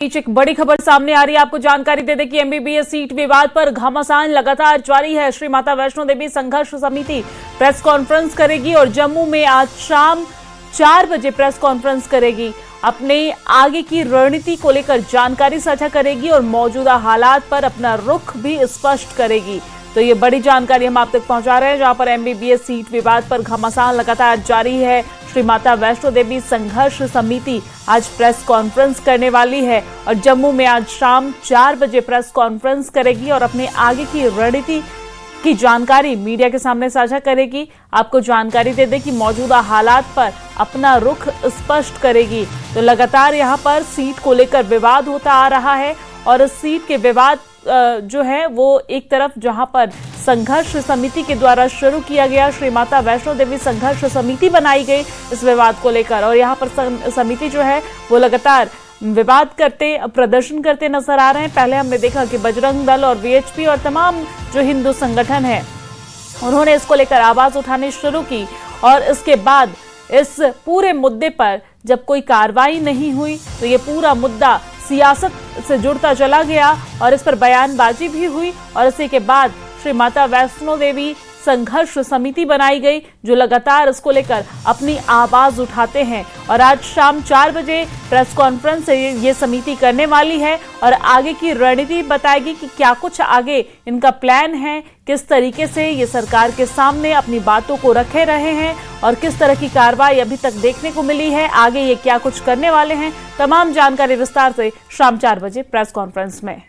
बीच एक बड़ी खबर सामने आ रही है। आपको जानकारी दे दें कि एमबीबीएस सीट विवाद पर घमासान लगातार जारी है। श्री माता वैष्णो देवी संघर्ष समिति प्रेस कॉन्फ्रेंस करेगी और जम्मू में आज शाम 4 बजे प्रेस कॉन्फ्रेंस करेगी। अपने आगे की रणनीति को लेकर जानकारी साझा करेगी और मौजूदा हालात पर अपना रुख भी स्पष्ट करेगी। तो ये बड़ी जानकारी हम आप तक पहुंचा रहे हैं, जहां पर एमबीबीएस सीट विवाद पर घमासान लगातार जारी है। श्री माता वैष्णो देवी संघर्ष समिति आज प्रेस कॉन्फ्रेंस करने वाली है और जम्मू में आज शाम 4 बजे प्रेस कॉन्फ्रेंस करेगी और अपने आगे की रणनीति की जानकारी मीडिया के सामने साझा करेगी। आपको जानकारी दे दें कि मौजूदा हालात पर अपना रुख स्पष्ट करेगी। तो लगातार यहां पर सीट को लेकर विवाद होता आ रहा है और इस सीट के विवाद जो है वो एक तरफ जहां पर संघर्ष समिति के द्वारा शुरू किया गया, श्री माता वैष्णो देवी संघर्ष समिति बनाई गई इस विवाद को लेकर, और यहां पर समिति जो है वो लगातार विवाद करते प्रदर्शन करते नजर आ रहे हैं। पहले हमने देखा कि बजरंग दल और वीएचपी और तमाम जो हिंदू संगठन है उन्होंने इसको लेकर आवाज उठानी शुरू की और इसके बाद इस पूरे मुद्दे पर जब कोई कार्रवाई नहीं हुई तो ये पूरा मुद्दा सियासत से जुड़ता चला गया और इस पर बयानबाजी भी हुई और इसी के बाद श्री माता वैष्णो देवी संघर्ष समिति बनाई गई जो लगातार इसको लेकर अपनी आवाज उठाते हैं। और आज शाम 4 बजे प्रेस कॉन्फ्रेंस ये समिति करने वाली है और आगे की रणनीति बताएगी कि क्या कुछ आगे इनका प्लान है, किस तरीके से ये सरकार के सामने अपनी बातों को रखे रहे हैं और किस तरह की कार्रवाई अभी तक देखने को मिली है, आगे ये क्या कुछ करने वाले हैं। तमाम जानकारी विस्तार से शाम 4 बजे प्रेस कॉन्फ्रेंस में।